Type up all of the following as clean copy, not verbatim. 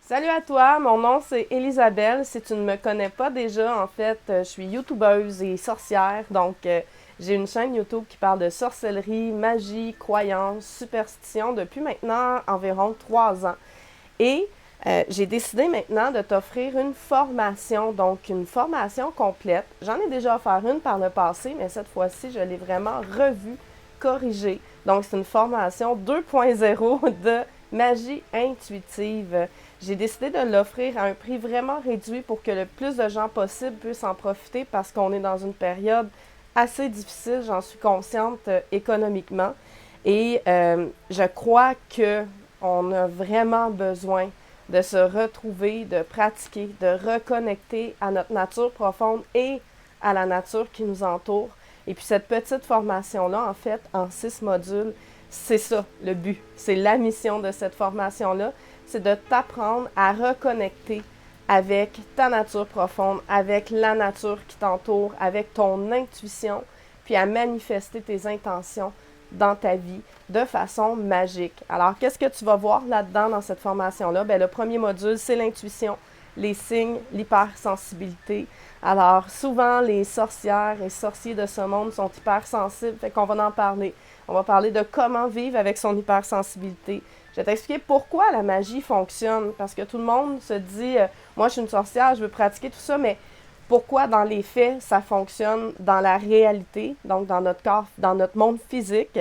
Salut à toi, mon nom c'est Elisabelle. Si tu ne me connais pas déjà, en fait, je suis youtubeuse et sorcière. J'ai une chaîne YouTube qui parle de sorcellerie, magie, croyances, superstition depuis maintenant environ 3 ans. Et j'ai décidé maintenant de t'offrir une formation, donc une formation complète. J'en ai déjà offert une par le passé, mais cette fois-ci, je l'ai vraiment revue, corrigée. Donc, c'est une formation 2.0 de magie intuitive. J'ai décidé de l'offrir à un prix vraiment réduit pour que le plus de gens possible puissent en profiter parce qu'on est dans une période assez difficile, j'en suis consciente économiquement. Et je crois que on a vraiment besoin de se retrouver, de pratiquer, de reconnecter à notre nature profonde et à la nature qui nous entoure. Et puis cette petite formation-là, en fait, en 6 modules, c'est ça le but. C'est la mission de cette formation-là, c'est de t'apprendre à reconnecter avec ta nature profonde, avec la nature qui t'entoure, avec ton intuition, puis à manifester tes intentions dans ta vie de façon magique. Alors, qu'est-ce que tu vas voir là-dedans dans cette formation-là? Bien, le premier module, c'est l'intuition, les signes, l'hypersensibilité. Alors, souvent, les sorcières et sorciers de ce monde sont hypersensibles, fait qu'on va en parler. On va parler de comment vivre avec son hypersensibilité. Je vais t'expliquer pourquoi la magie fonctionne, parce que tout le monde se dit moi, je suis une sorcière, je veux pratiquer tout ça, mais pourquoi dans les faits ça fonctionne dans la réalité, donc dans notre corps, dans notre monde physique.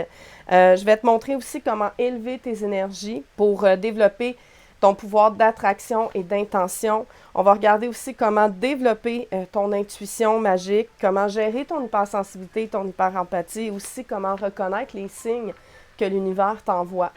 Je vais te montrer aussi comment élever tes énergies pour développer ton pouvoir d'attraction et d'intention. On va regarder aussi comment développer ton intuition magique, comment gérer ton hypersensibilité, ton hyperempathie, aussi comment reconnaître les signes que l'univers t'envoie.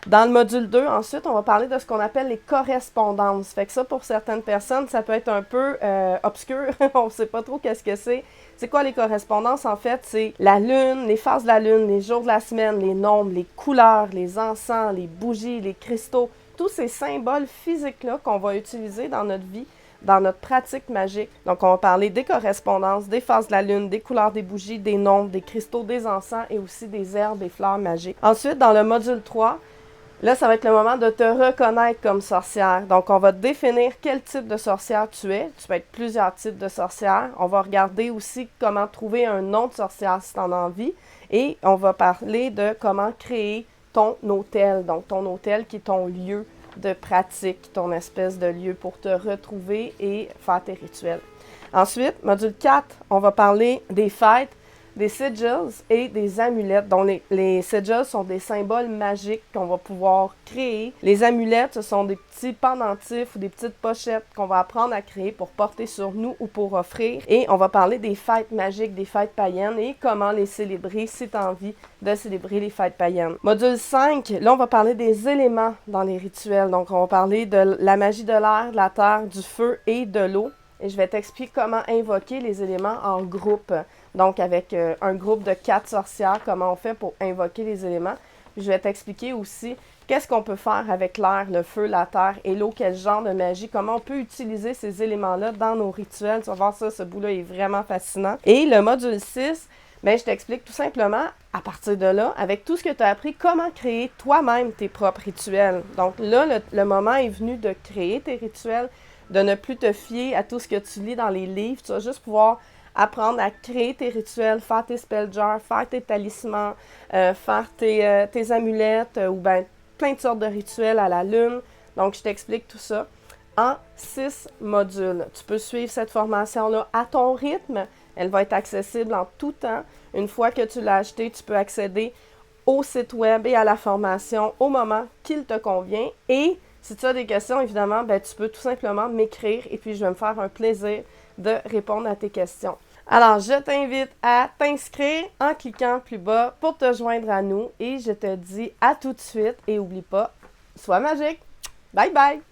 Dans le module 2, ensuite, on va parler de ce qu'on appelle les correspondances. Fait que ça, pour certaines personnes, ça peut être un peu obscur. On ne sait pas trop qu'est-ce que c'est. C'est quoi les correspondances? En fait, c'est la lune, les phases de la lune, les jours de la semaine, les nombres, les couleurs, les encens, les bougies, les cristaux. Tous ces symboles physiques-là qu'on va utiliser dans notre vie, dans notre pratique magique. Donc, on va parler des correspondances, des phases de la lune, des couleurs des bougies, des nombres, des cristaux, des encens et aussi des herbes et fleurs magiques. Ensuite, dans le module 3, là, ça va être le moment de te reconnaître comme sorcière. Donc, on va définir quel type de sorcière tu es. Tu peux être plusieurs types de sorcières. On va regarder aussi comment trouver un nom de sorcière si tu en as envie. Et on va parler de comment créer ton hôtel. Donc, ton hôtel qui est ton lieu de pratique, ton espèce de lieu pour te retrouver et faire tes rituels. Ensuite, module 4, on va parler des fêtes, des sigils et des amulettes. Donc, les sigils sont des symboles magiques qu'on va pouvoir créer. Les amulettes, ce sont des petits pendentifs ou des petites pochettes qu'on va apprendre à créer pour porter sur nous ou pour offrir. Et on va parler des fêtes magiques, des fêtes païennes et comment les célébrer si tu as envie de célébrer les fêtes païennes. Module 5, là, on va parler des éléments dans les rituels. Donc, on va parler de la magie de l'air, de la terre, du feu et de l'eau. Et je vais t'expliquer comment invoquer les éléments en groupe. Donc, avec un groupe de 4 sorcières, comment on fait pour invoquer les éléments. Puis, je vais t'expliquer aussi qu'est-ce qu'on peut faire avec l'air, le feu, la terre et l'eau, quel genre de magie, comment on peut utiliser ces éléments-là dans nos rituels. Tu vas voir ça, ce bout-là est vraiment fascinant. Et le module 6, bien, je t'explique tout simplement, à partir de là, avec tout ce que tu as appris, comment créer toi-même tes propres rituels. Donc là, le moment est venu de créer tes rituels, de ne plus te fier à tout ce que tu lis dans les livres. Tu vas juste pouvoir apprendre à créer tes rituels, faire tes spell jars, faire tes talismans, faire tes amulettes ou bien plein de sortes de rituels à la lune. Donc, je t'explique tout ça en 6 modules. Tu peux suivre cette formation-là à ton rythme. Elle va être accessible en tout temps. Une fois que tu l'as achetée, tu peux accéder au site web et à la formation au moment qu'il te convient. Et si tu as des questions, évidemment, ben, tu peux tout simplement m'écrire et puis je vais me faire un plaisir de répondre à tes questions. Alors, je t'invite à t'inscrire en cliquant plus bas pour te joindre à nous et je te dis à tout de suite et n'oublie pas, sois magique! Bye bye!